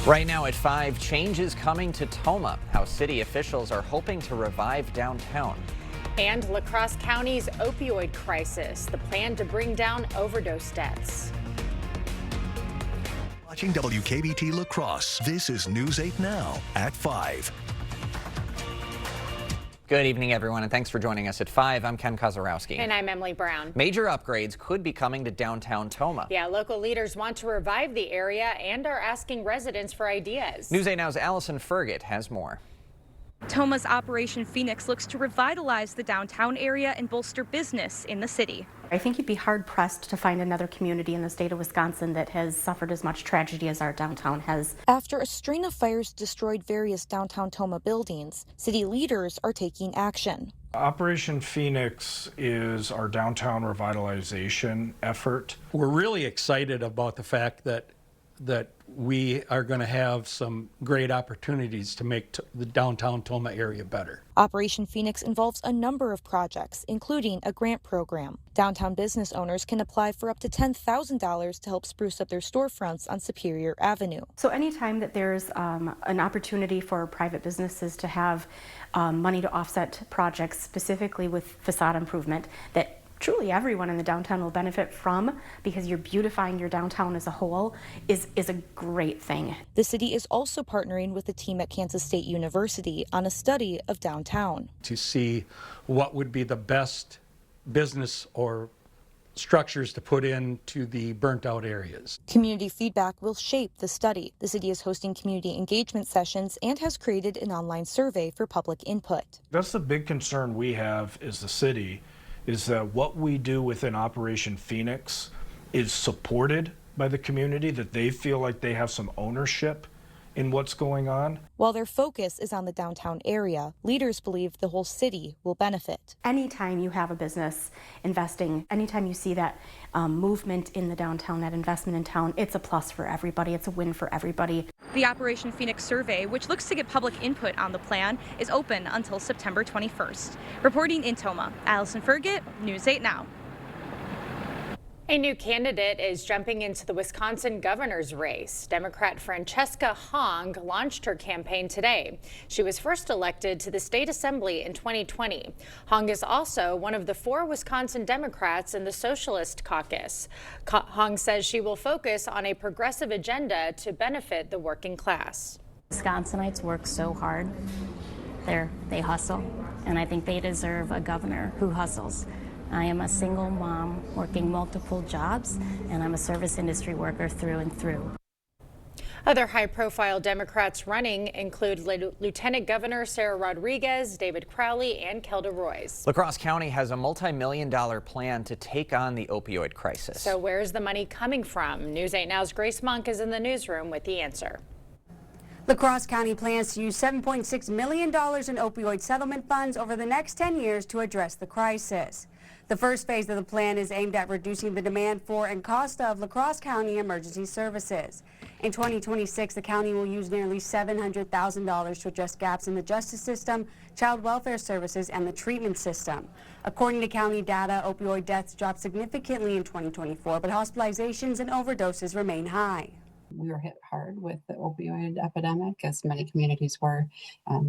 Right now at 5, change is coming to Tomah. How city officials are hoping to revive downtown. And La Crosse County's opioid crisis, the plan to bring down overdose deaths. Watching WKBT La Crosse, this is News 8 Now at 5. Good evening, everyone, and thanks for joining us at 5. I'm Ken Kozarowski. And I'm Emily Brown. Major upgrades could be coming to downtown Tomah. Yeah, local leaders want to revive the area and are asking residents for ideas. News 8 Now's Allison Fergit has more. Tomah's Operation Phoenix looks to revitalize the downtown area and bolster business in the city. I think you'd be hard-pressed to find another community in the state of Wisconsin that has suffered as much tragedy as our downtown has. After a string of fires destroyed various downtown Tomah buildings, city leaders are taking action. Operation Phoenix is our downtown revitalization effort. We're really excited about the fact that we are going to have some great opportunities to make the downtown Tomah area better. Operation Phoenix involves a number of projects, including a grant program. Downtown business owners can apply for up to $10,000 to help spruce up their storefronts on Superior Avenue. So anytime that there's an opportunity for private businesses to have money to offset projects, specifically with facade improvement, that truly everyone in the downtown will benefit from, because you're beautifying your downtown as a whole, is a great thing. The city is also partnering with a team at Kansas State University on a study of downtown. To see what would be the best business or structures to put into the burnt out areas. Community feedback will shape the study. The city is hosting community engagement sessions and has created an online survey for public input. That's the big concern we have as the city, is that what we do within Operation Phoenix is supported by the community, that they feel like they have some ownership in what's going on. While their focus is on the downtown area, leaders believe the whole city will benefit. Anytime you have a business investing, anytime you see that movement in the downtown, that investment in town, it's a plus for everybody. It's a win for everybody. The Operation Phoenix survey, which looks to get public input on the plan, is open until September 21st. Reporting in Tomah, Allison Fergit, News 8 Now. A new candidate is jumping into the Wisconsin governor's race. Democrat Francesca Hong launched her campaign today. She was first elected to the state assembly in 2020. Hong is also one of the 4 Wisconsin Democrats in the Socialist Caucus. Hong says she will focus on a progressive agenda to benefit the working class. Wisconsinites work so hard. They hustle, and I think they deserve a governor who hustles. I am a single mom working multiple jobs, and I'm a service industry worker through and through. Other high-profile Democrats running include Lieutenant Governor Sarah Rodriguez, David Crowley, and Kelda Roys. La Crosse County has a multi-million-dollar plan to take on the opioid crisis. So where's the money coming from? News 8 Now's Grace Monk is in the newsroom with the answer. La Crosse County plans to use $7.6 million in opioid settlement funds over the next 10 years to address the crisis. The first phase of the plan is aimed at reducing the demand for and cost of La Crosse County emergency services. In 2026, the county will use nearly $700,000 to address gaps in the justice system, child welfare services, and the treatment system. According to county data, opioid deaths dropped significantly in 2024, but hospitalizations and overdoses remain high. We were hit hard with the opioid epidemic, as many communities were.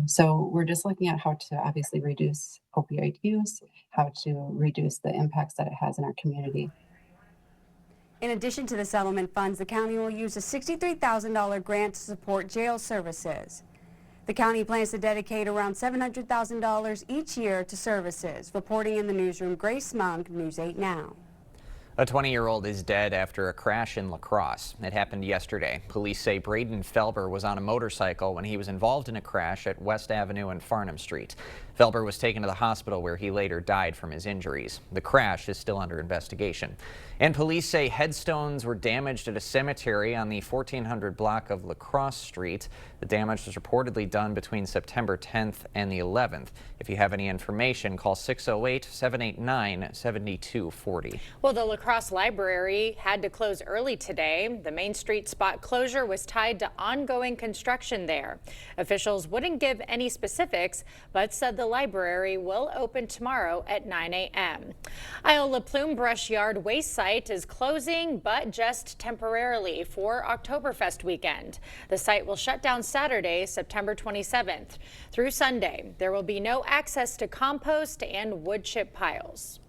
So we're just looking at how to obviously reduce opioid use, how to reduce the impacts that it has in our community. In addition to the settlement funds, the county will use a $63,000 grant to support jail services. The county plans to dedicate around $700,000 each year to services. Reporting in the newsroom, Grace Monk, News 8 Now. A 20-year-old is dead after a crash in La Crosse. It happened yesterday. Police say Braden Felber was on a motorcycle when he was involved in a crash at West Avenue and Farnham Street. Felber was taken to the hospital where he later died from his injuries. The crash is still under investigation. And police say headstones were damaged at a cemetery on the 1400 block of La Crosse Street. The damage was reportedly done between September 10th and the 11th. If you have any information, call 608-789-7240. Well, the La Crosse Library had to close early today. The Main Street spot closure was tied to ongoing construction there. Officials wouldn't give any specifics, but said the library will open tomorrow at 9 a.m. Iola Plume Brush Yard waste site site is closing, but just temporarily for Oktoberfest weekend. The site will shut down Saturday, September 27th. Through Sunday, there will be no access to compost and wood chip piles.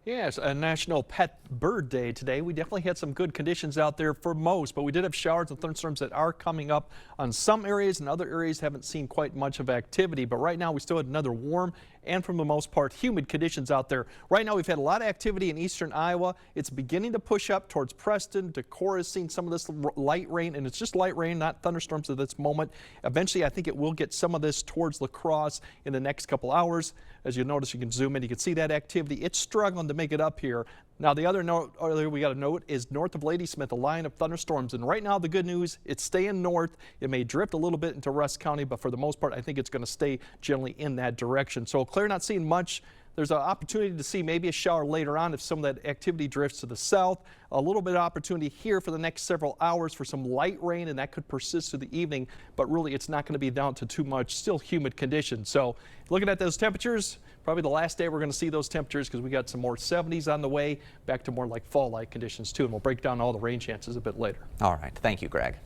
Yes, a National Pet Bird Day today. We definitely had some good conditions out there for most, but we did have showers and thunderstorms that are coming up on some areas, and other areas haven't seen quite much of activity. But right now we still had another warm and, for the most part, humid conditions out there. Right now we've had a lot of activity in eastern Iowa. It's beginning to push up towards Preston. Decorah is seeing some of this light rain, and it's just light rain, not thunderstorms at this moment. Eventually, I think it will get some of this towards La Crosse in the next couple hours. As you notice, you can zoom in, you can see that activity. It's struggling to make it up here. Now, the other note we got to note is north of Ladysmith, a line of thunderstorms. And right now, the good news, it's staying north. It may drift a little bit into Rusk County, but for the most part, I think it's going to stay generally in that direction. So Claire, not seeing much. There's an opportunity to see maybe a shower later on if some of that activity drifts to the south. A little bit of opportunity here for the next several hours for some light rain, and that could persist through the evening. But really, it's not going to be down to too much. Still humid conditions. So looking at those temperatures, probably the last day we're going to see those temperatures because we got some more 70s on the way, back to more like fall-like conditions too. And we'll break down all the rain chances a bit later. All right. Thank you, Greg.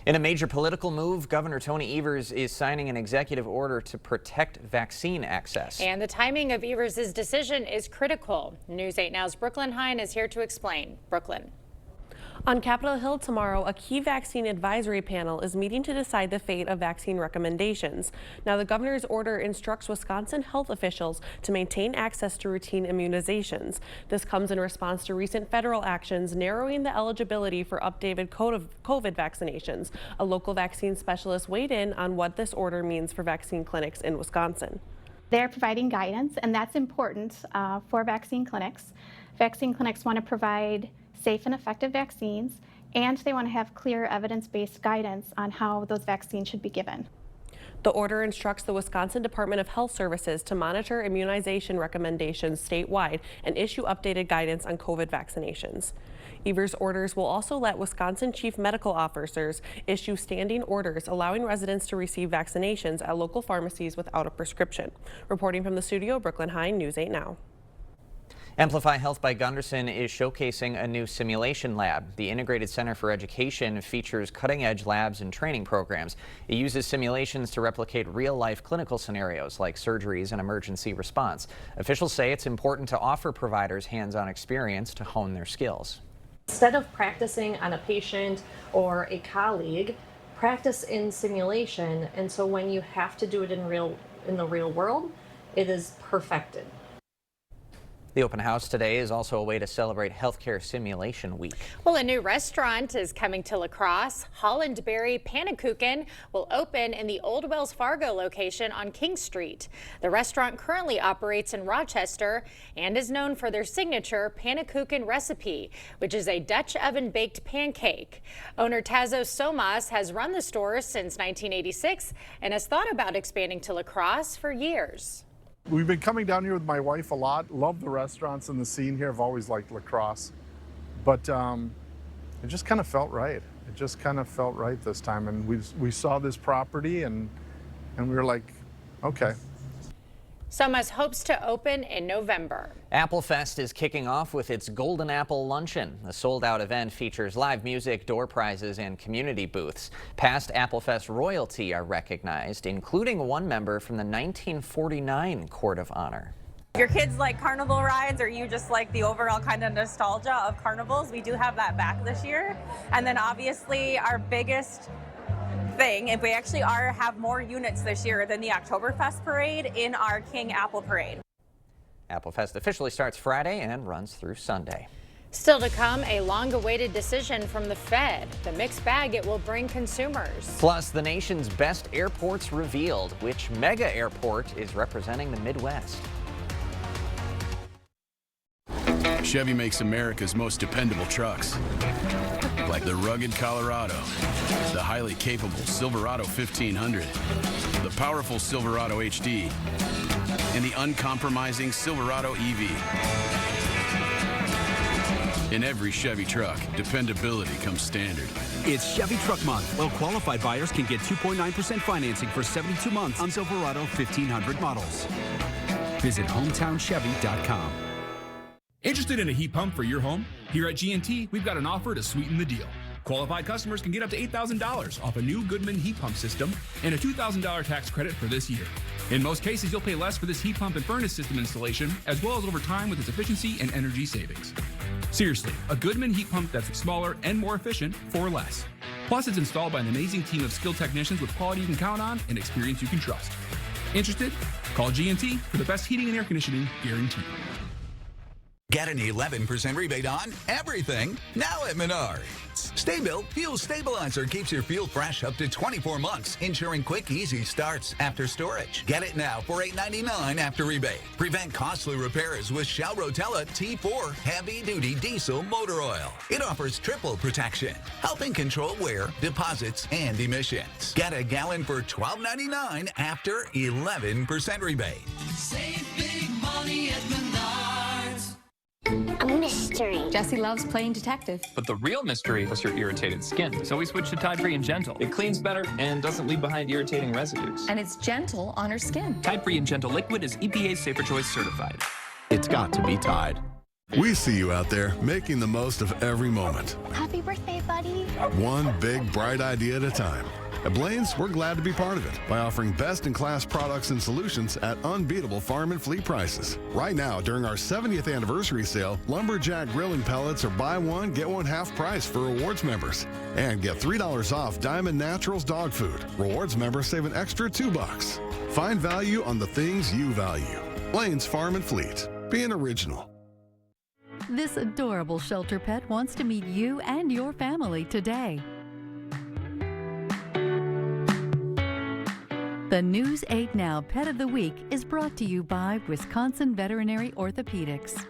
In a major political move, Governor Tony Evers is signing an executive order to protect vaccine access. And the timing of Evers' decision is critical. News 8 Now's Brooklyn Hine is here to explain. Brooklyn. On Capitol Hill tomorrow, a key vaccine advisory panel is meeting to decide the fate of vaccine recommendations. Now, the governor's order instructs Wisconsin health officials to maintain access to routine immunizations. This comes in response to recent federal actions narrowing the eligibility for updated COVID vaccinations. A local vaccine specialist weighed in on what this order means for vaccine clinics in Wisconsin. They're providing guidance, and that's important for vaccine clinics. Vaccine clinics want to provide safe and effective vaccines, and they want to have clear evidence-based guidance on how those vaccines should be given. The order instructs the Wisconsin Department of Health Services to monitor immunization recommendations statewide and issue updated guidance on COVID vaccinations. Evers' orders will also let Wisconsin chief medical officers issue standing orders allowing residents to receive vaccinations at local pharmacies without a prescription. Reporting from the studio, Brooklyn Hine, News 8 Now. Amplify Health by Gunderson is showcasing a new simulation lab. The Integrated Center for Education features cutting-edge labs and training programs. It uses simulations to replicate real-life clinical scenarios like surgeries and emergency response. Officials say it's important to offer providers hands-on experience to hone their skills. Instead of practicing on a patient or a colleague, practice in simulation, and so when you have to do it in the real world, it is perfected. The open house today is also a way to celebrate Healthcare Simulation Week. Well, a new restaurant is coming to La Crosse. Hollandberry Pannenkoeken will open in the old Wells Fargo location on King Street. The restaurant currently operates in Rochester and is known for their signature Pannenkoeken recipe, which is a Dutch oven-baked pancake. Owner Tazo Somas has run the store since 1986 and has thought about expanding to La Crosse for years. We've been coming down here with my wife a lot. Love the restaurants and the scene here. I've always liked La Crosse. But it just kind of felt right. It just kind of felt right this time. And we saw this property and we were like, okay. Somas hopes to open in November. Applefest is kicking off with its Golden Apple Luncheon. The sold-out event features live music, door prizes, and community booths. Past Applefest royalty are recognized, including one member from the 1949 Court of Honor. Your kids like carnival rides, or you just like the overall kind of nostalgia of carnivals, we do have that back this year. And then obviously our biggest thing, if we actually have more units this year than the Oktoberfest parade in our King Apple Parade. Applefest officially starts Friday and runs through Sunday. Still to come, a long-awaited decision from the Fed. The mixed bag it will bring consumers. Plus, the nation's best airports revealed. Which mega airport is representing the Midwest? Chevy makes America's most dependable trucks, like the rugged Colorado, the highly capable Silverado 1500, the powerful Silverado HD, and the uncompromising Silverado EV. In every Chevy truck, dependability comes standard. It's Chevy Truck Month. Well-qualified buyers can get 2.9% financing for 72 months on Silverado 1500 models. Visit HometownChevy.com. Interested in a heat pump for your home? Here at G&T, we've got an offer to sweeten the deal. Qualified customers can get up to $8,000 off a new Goodman heat pump system and a $2,000 tax credit for this year. In most cases, you'll pay less for this heat pump and furnace system installation, as well as over time with its efficiency and energy savings. Seriously, a Goodman heat pump that's smaller and more efficient for less. Plus, it's installed by an amazing team of skilled technicians with quality you can count on and experience you can trust. Interested? Call G&T for the best heating and air conditioning guaranteed. Get an 11% rebate on everything now at Menards. Sta-Bil Fuel Stabilizer keeps your fuel fresh up to 24 months, ensuring quick, easy starts after storage. Get it now for $8.99 after rebate. Prevent costly repairs with Shell Rotella T4 Heavy-Duty Diesel Motor Oil. It offers triple protection, helping control wear, deposits, and emissions. Get a gallon for $12.99 after 11% rebate. Save big money at Menards. A mystery. Jesse loves playing detective. But the real mystery was your irritated skin. So we switched to Tide Free and Gentle. It cleans better and doesn't leave behind irritating residues. And it's gentle on her skin. Tide Free and Gentle Liquid is EPA's Safer Choice certified. It's got to be Tide. We see you out there making the most of every moment. Happy birthday, buddy. One big, bright idea at a time. At Blaine's, we're glad to be part of it by offering best-in-class products and solutions at unbeatable farm and fleet prices. Right now, during our 70th anniversary sale, Lumberjack grilling pellets are buy one, get one half price for rewards members. And get $3 off Diamond Naturals dog food. Rewards members save an extra $2. Find value on the things you value. Blaine's Farm and Fleet. Being original. This adorable shelter pet wants to meet you and your family today. The News 8 Now Pet of the Week is brought to you by Wisconsin Veterinary Orthopedics.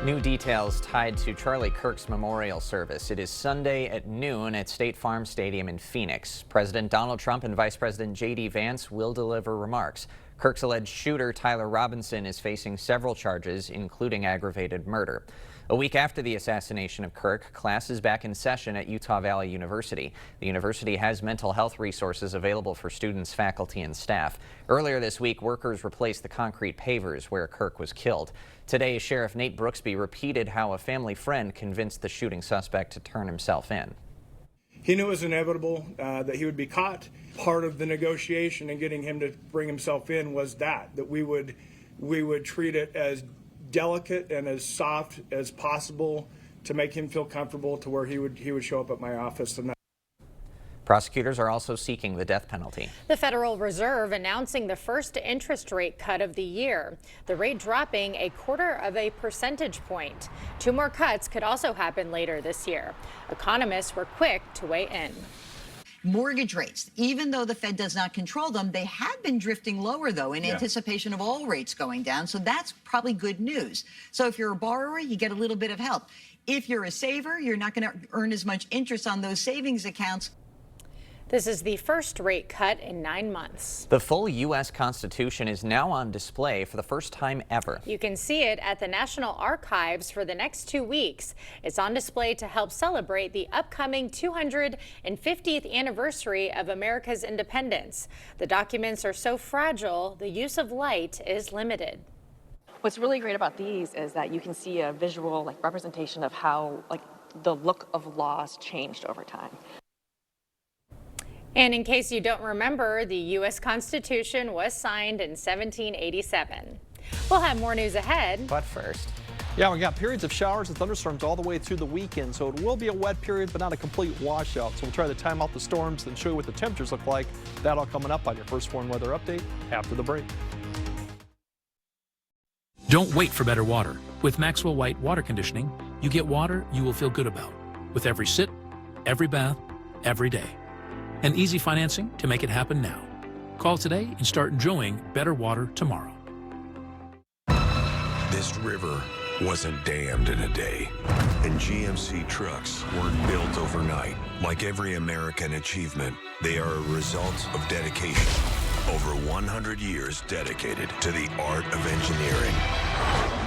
New details tied to Charlie Kirk's memorial service. It is Sunday at noon at State Farm Stadium in Phoenix. President Donald Trump and Vice President J.D. Vance will deliver remarks. Kirk's alleged shooter, Tyler Robinson, is facing several charges, including aggravated murder. A week after the assassination of Kirk, class is back in session at Utah Valley University. The university has mental health resources available for students, faculty, and staff. Earlier this week, workers replaced the concrete pavers where Kirk was killed. Today, Sheriff Nate Brooksby repeated how a family friend convinced the shooting suspect to turn himself in. He knew it was inevitable that he would be caught. Part of the negotiation and getting him to bring himself in was that we would treat it as delicate and as soft as possible to make him feel comfortable to where he would show up at my office. And prosecutors are also seeking the death penalty. The Federal Reserve announcing the first interest rate cut of the year, the rate dropping 0.25 percentage point. 2 more cuts could also happen later this year. Economists were quick to weigh in. Mortgage rates, even though the Fed does not control them, they have been drifting lower, though, in anticipation of all rates going down. So that's probably good news. So if you're a borrower, you get a little bit of help. If you're a saver, you're not going to earn as much interest on those savings accounts. This is the first rate cut in 9 months. The full U.S. Constitution is now on display for the first time ever. You can see it at the National Archives for the next 2 weeks. It's on display to help celebrate the upcoming 250th anniversary of America's independence. The documents are so fragile, the use of light is limited. What's really great about these is that you can see a visual representation of how the look of laws changed over time. And in case you don't remember, the U.S. Constitution was signed in 1787. We'll have more news ahead. But first. Yeah, we got periods of showers and thunderstorms all the way through the weekend, so it will be a wet period, but not a complete washout. So we'll try to time out the storms and show you what the temperatures look like. That all coming up on your First Warn Weather Update after the break. Don't wait for better water. With Maxwell White Water Conditioning, you get water you will feel good about. With every sit, every bath, every day. And easy financing to make it happen now. Call today and start enjoying better water tomorrow. This river wasn't dammed in a day, and GMC trucks weren't built overnight. Like every American achievement, they are a result of dedication. Over 100 years dedicated to the art of engineering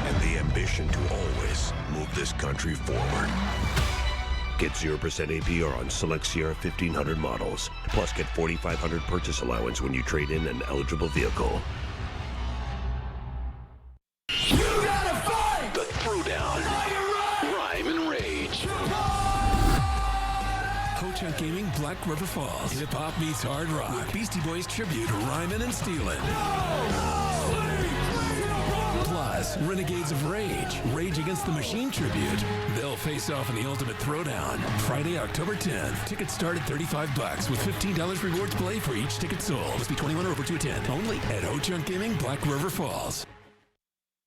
and the ambition to always move this country forward. Get 0% APR on select Sierra 1500 models. Plus, get $4,500 purchase allowance when you trade in an eligible vehicle. You gotta fight! The Throwdown. Rhyme and Rage. Ho-Chunk Gaming, Black River Falls. Hip-hop meets hard rock. With Beastie Boys tribute, Rhymin' and Stealin'. Plus, Renegades of Rage, Rage Against the Machine tribute. They'll face off in the Ultimate Throwdown. Friday, October 10th. Tickets start at $35 with $15 rewards play for each ticket sold. Must be 21 or over to attend. Only at Ho-Chunk Gaming, Black River Falls.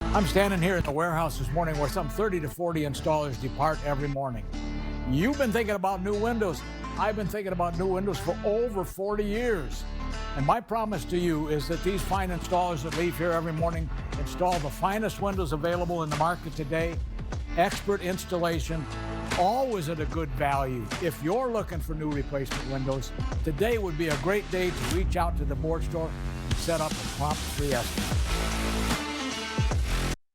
I'm standing here at the warehouse this morning where some 30 to 40 installers depart every morning. You've been thinking about new windows. I've been thinking about new windows for over 40 years. And my promise to you is that these fine installers that leave here every morning install the finest windows available in the market today, expert installation, always at a good value. If you're looking for new replacement windows, today would be a great day to reach out to the board store and set up a prompt free estimate.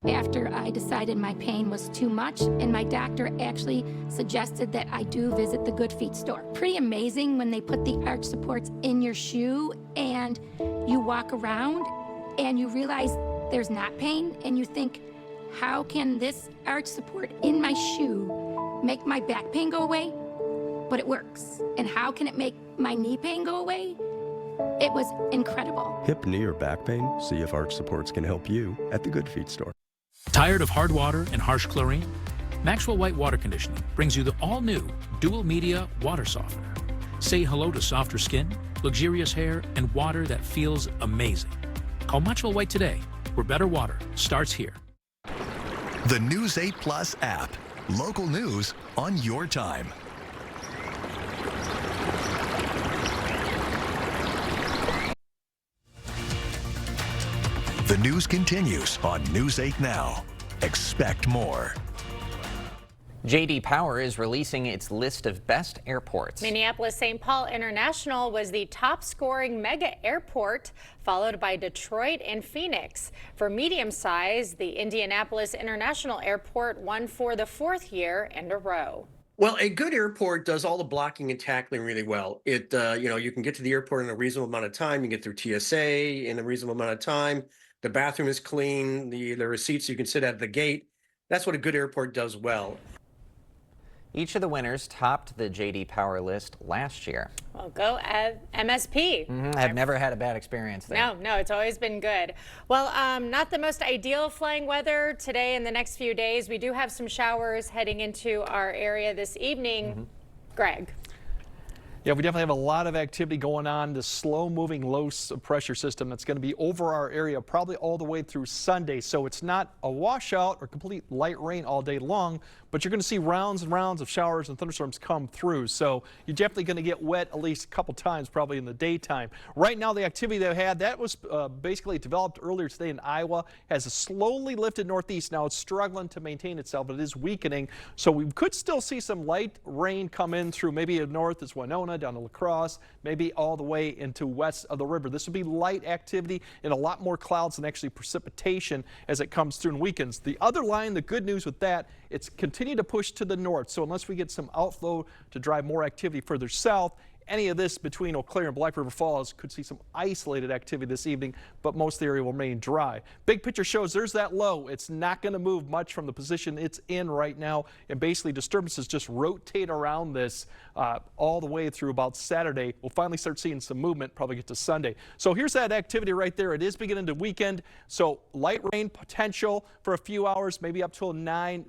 After I decided my pain was too much, and my doctor actually suggested that I do visit the Good Feet store. Pretty amazing when they put the arch supports in your shoe and you walk around and you realize there's not pain and you think, how can this arch support in my shoe make my back pain go away? But it works. And how can it make my knee pain go away? It was incredible. Hip, knee, or back pain? See if arch supports can help you at the Good Feet store. Tired of hard water and harsh chlorine? Maxwell White Water Conditioning brings you the all-new Dual Media Water Softener. Say hello to softer skin, luxurious hair, and water that feels amazing. Call Maxwell White today, where better water starts here. The News 8 Plus app. Local news on your time. The news continues on News 8 Now. Expect more. J.D. Power is releasing its list of best airports. Minneapolis-St. Paul International was the top-scoring mega airport, followed by Detroit and Phoenix. For medium size, the Indianapolis International Airport won for the 4th year in a row. Well, a good airport does all the blocking and tackling really well. It, you can get to the airport in a reasonable amount of time. You get through TSA in a reasonable amount of time. The bathroom is clean. The receipts you can sit at the gate. That's what a good airport does well. Each of the winners topped the J.D. Power list last year. Well, go MSP. I've never had a bad experience there. No, it's always been good. Well, not the most ideal flying weather today and the next few days. We do have some showers heading into our area this evening. Greg. Yeah, we definitely have a lot of activity going on. The slow-moving low pressure system that's going to be over our area probably all the way through Sunday. So it's not a washout or complete light rain all day long, but you're going to see rounds and rounds of showers and thunderstorms come through. So you're definitely going to get wet at least a couple times probably in the daytime. Right now, the activity they had, that was basically developed earlier today in Iowa, has a slowly lifted northeast. Now it's struggling to maintain itself, but it is weakening. So we could still see some light rain come in through maybe north as Winona, down to La Crosse, maybe all the way into west of the river. This would be light activity and a lot more clouds than actually precipitation as it comes through and weakens. The other line, the good news with that, it's continued to push to the north. So unless we get some outflow to drive more activity further south, any of this between Eau Claire and Black River Falls could see some isolated activity this evening, but most of the area will remain dry. Big picture shows there's that low. It's not going to move much from the position it's in right now, and basically disturbances just rotate around this all the way through about Saturday. We'll finally start seeing some movement, probably get to Sunday. So here's that activity right there. It is beginning to weekend, so light rain potential for a few hours, maybe up till 10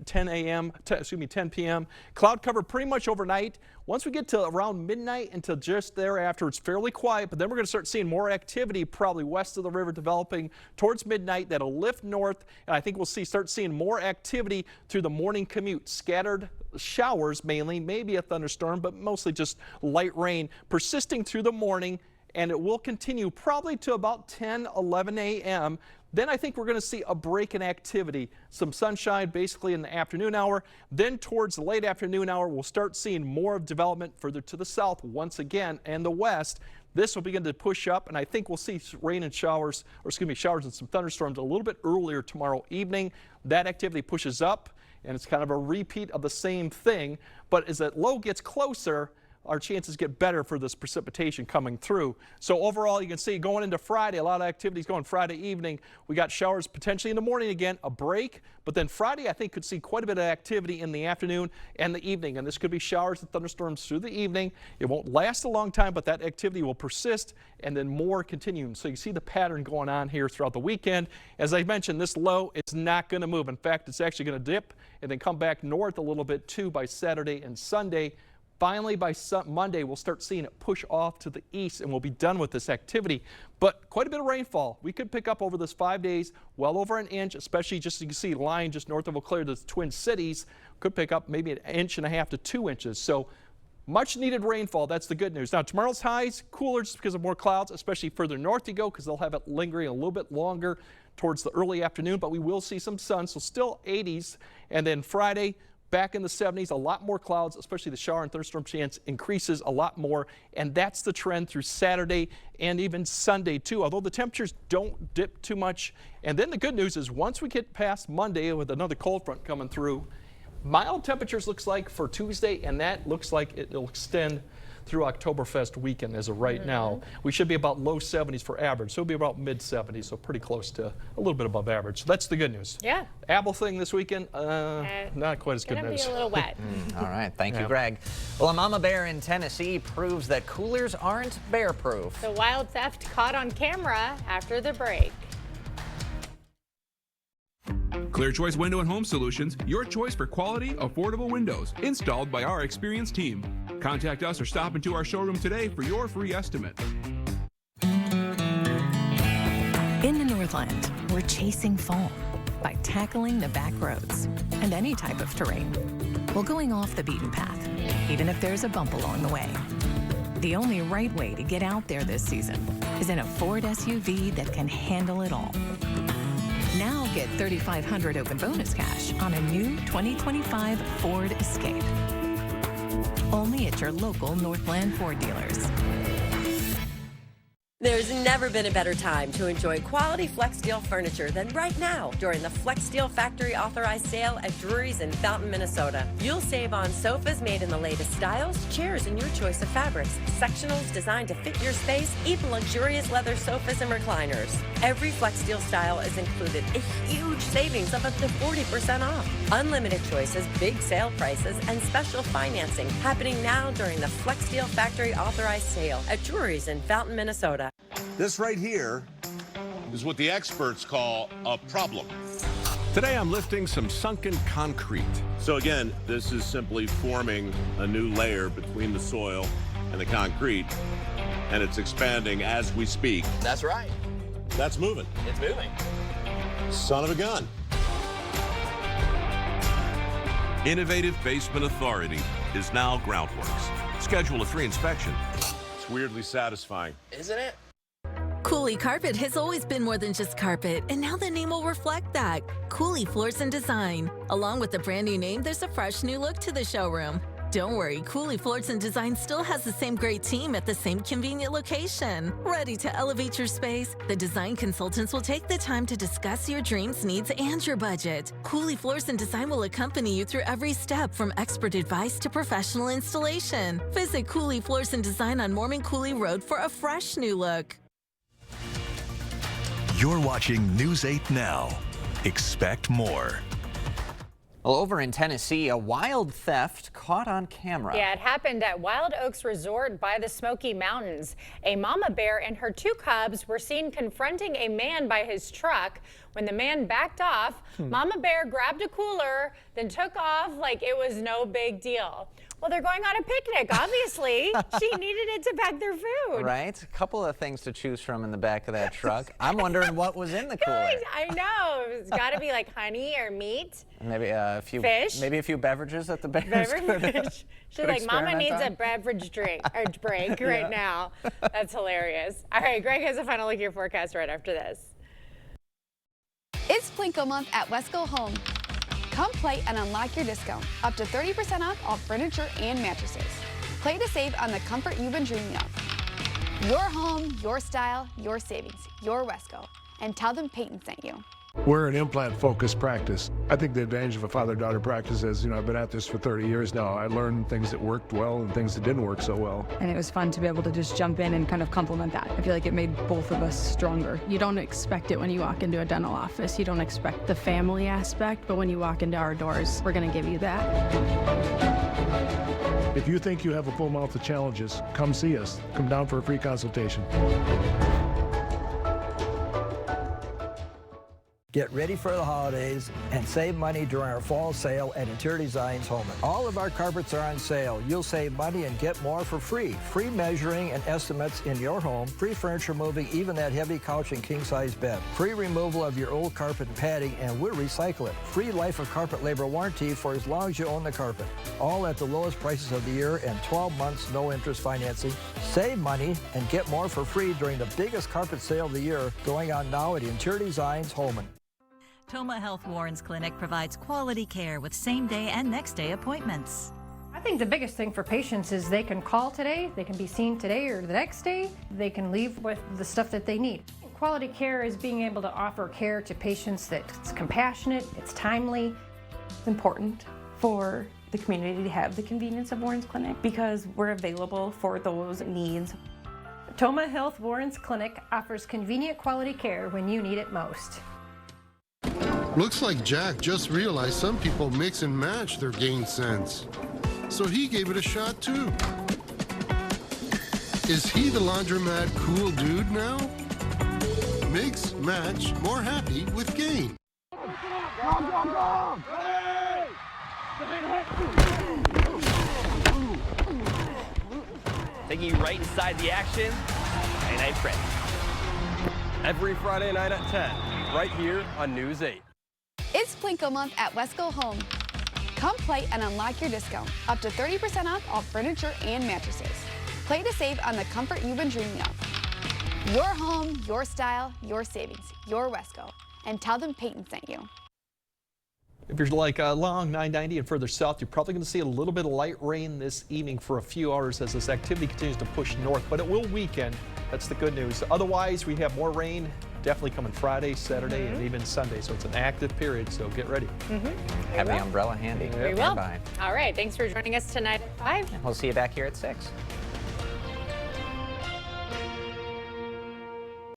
p.m. Cloud cover pretty much overnight. Once we get to around midnight until just thereafter, it's fairly quiet, but then we're going to start seeing more activity probably west of the river developing towards midnight. That'll lift north, and I think we'll start seeing more activity through the morning commute. Scattered showers mainly, maybe a thunderstorm, but mostly just light rain persisting through the morning, and it will continue probably to about 10, 11 a.m. Then I think we're going to see a break in activity. Some sunshine basically in the afternoon hour. Then towards the late afternoon hour, we'll start seeing more of development further to the south once again and the west. This will begin to push up, and I think we'll see rain and showers and some thunderstorms a little bit earlier tomorrow evening. That activity pushes up, and it's kind of a repeat of the same thing. But as that low gets closer, our chances get better for this precipitation coming through. So overall, you can see going into Friday, a lot of activities going Friday evening. We got showers potentially in the morning again, a break, but then Friday I think could see quite a bit of activity in the afternoon and the evening, and this could be showers and thunderstorms through the evening. It won't last a long time, but that activity will persist and then more continuing. So you see the pattern going on here throughout the weekend. As I mentioned, this low is not going to move. In fact, it's actually going to dip and then come back north a little bit too by Saturday and Sunday. Finally, by Monday, we'll start seeing it push off to the east, and we'll be done with this activity. But quite a bit of rainfall. We could pick up over this 5 days, well over an inch, especially just you can see lying just north of Eau Claire, the Twin Cities, could pick up maybe 1.5 inches to 2 inches. So much needed rainfall. That's the good news. Now, tomorrow's highs, cooler just because of more clouds, especially further north you go, because they'll have it lingering a little bit longer towards the early afternoon, but we will see some sun, so still 80s. And then Friday, back in the 70s, a lot more clouds, especially the shower and thunderstorm chance increases a lot more, and that's the trend through Saturday and even Sunday too, although the temperatures don't dip too much. And then the good news is once we get past Monday with another cold front coming through, mild temperatures looks like for Tuesday, and that looks like it'll extend through Oktoberfest weekend as of right now. We should be about low 70s for average, so it'll be about mid 70s, so pretty close to a little bit above average. So that's the good news. Yeah. Apple thing this weekend, not quite as good news. Gonna be a little wet. All right, thank you, Greg. Well, a mama bear in Tennessee proves that coolers aren't bear-proof. The wild theft caught on camera after the break. Clear Choice Window and Home Solutions, your choice for quality, affordable windows, installed by our experienced team. Contact us or stop into our showroom today for your free estimate. In the Northland, we're chasing fall by tackling the back roads and any type of terrain while going off the beaten path, even if there's a bump along the way. The only right way to get out there this season is in a Ford SUV that can handle it all. Now get $3,500 open bonus cash on a new 2025 Ford Escape. Only at your local Northland Ford dealers. There's never been a better time to enjoy quality FlexSteel furniture than right now during the FlexSteel Factory Authorized Sale at Drury's in Fountain, Minnesota. You'll save on sofas made in the latest styles, chairs in your choice of fabrics, sectionals designed to fit your space, even luxurious leather sofas and recliners. Every FlexSteel style is included a huge savings of up to 40% off. Unlimited choices, big sale prices, and special financing happening now during the FlexSteel Factory Authorized Sale at Drury's in Fountain, Minnesota. This right here is what the experts call a problem. Today I'm lifting some sunken concrete. So again, this is simply forming a new layer between the soil and the concrete, and it's expanding as we speak. That's right. That's moving. It's moving. Son of a gun. Innovative Basement Authority is now Groundworks. Schedule a free inspection. It's weirdly satisfying. Isn't it? Cooley Carpet has always been more than just carpet, and now the name will reflect that. Cooley Floors and Design. Along with the brand new name, there's a fresh new look to the showroom. Don't worry, Cooley Floors and Design still has the same great team at the same convenient location. Ready to elevate your space? The design consultants will take the time to discuss your dreams, needs, and your budget. Cooley Floors and Design will accompany you through every step, from expert advice to professional installation. Visit Cooley Floors and Design on Mormon Cooley Road for a fresh new look. You're watching News 8 Now. Expect more. Well, over in Tennessee, a wild theft caught on camera. Yeah, it happened at Wild Oaks Resort by the Smoky Mountains. A mama bear and her 2 cubs were seen confronting a man by his truck. When the man backed off, Mama Bear grabbed a cooler, then took off like it was no big deal. Well, they're going on a picnic, obviously. She needed it to pack their food. Right? A couple of things to choose from in the back of that truck. I'm wondering what was in the cooler. I know. It's got to be like honey or meat. Maybe a few fish. Maybe a few beverages at the bears. She's like, Mama needs a beverage drink or break right now. That's hilarious. All right, Greg has a final look at your forecast right after this. It's Plinko month at Wesco Home. Come play and unlock your discount. Up to 30% off all furniture and mattresses. Play to save on the comfort you've been dreaming of. Your home, your style, your savings. Your Wesco. And tell them Peyton sent you. We're an implant-focused practice. I think the advantage of a father-daughter practice is, I've been at this for 30 years now. I learned things that worked well and things that didn't work so well. And it was fun to be able to just jump in and kind of complement that. I feel like it made both of us stronger. You don't expect it when you walk into a dental office. You don't expect the family aspect, but when you walk into our doors, we're going to give you that. If you think you have a full mouth of challenges, come see us. Come down for a free consultation. Get ready for the holidays and save money during our fall sale at Interior Designs Holman. All of our carpets are on sale. You'll save money and get more for free. Free measuring and estimates in your home. Free furniture moving, even that heavy couch and king-size bed. Free removal of your old carpet and padding, and we'll recycle it. Free life of carpet labor warranty for as long as you own the carpet. All at the lowest prices of the year and 12 months no interest financing. Save money and get more for free during the biggest carpet sale of the year going on now at Interior Designs Holman. Toma Health Warren's Clinic provides quality care with same-day and next-day appointments. I think the biggest thing for patients is they can call today, they can be seen today or the next day, they can leave with the stuff that they need. Quality care is being able to offer care to patients that's compassionate, it's timely. It's important for the community to have the convenience of Warren's Clinic because we're available for those needs. Toma Health Warren's Clinic offers convenient quality care when you need it most. Looks like Jack just realized some people mix and match their gain scents. So he gave it a shot too. Is he the laundromat cool dude now? Mix, match, more happy with Gain. Taking you right inside the action, Friday Night Freddy. Every Friday night at 10, right here on News 8. It's Plinko month at Wesco Home. Come play and unlock your discount. Up to 30% off all furniture and mattresses. Play to save on the comfort you've been dreaming of. Your home, your style, your savings, your Wesco. And tell them Peyton sent you. If you're like along 990 and further south, you're probably going to see a little bit of light rain this evening for a few hours as this activity continues to push north, but it will weaken. That's the good news. Otherwise, we have more rain definitely coming Friday, Saturday, and even Sunday. So it's an active period, so get ready. Have the umbrella handy. We will. All right, thanks for joining us tonight at 5. We'll see you back here at 6.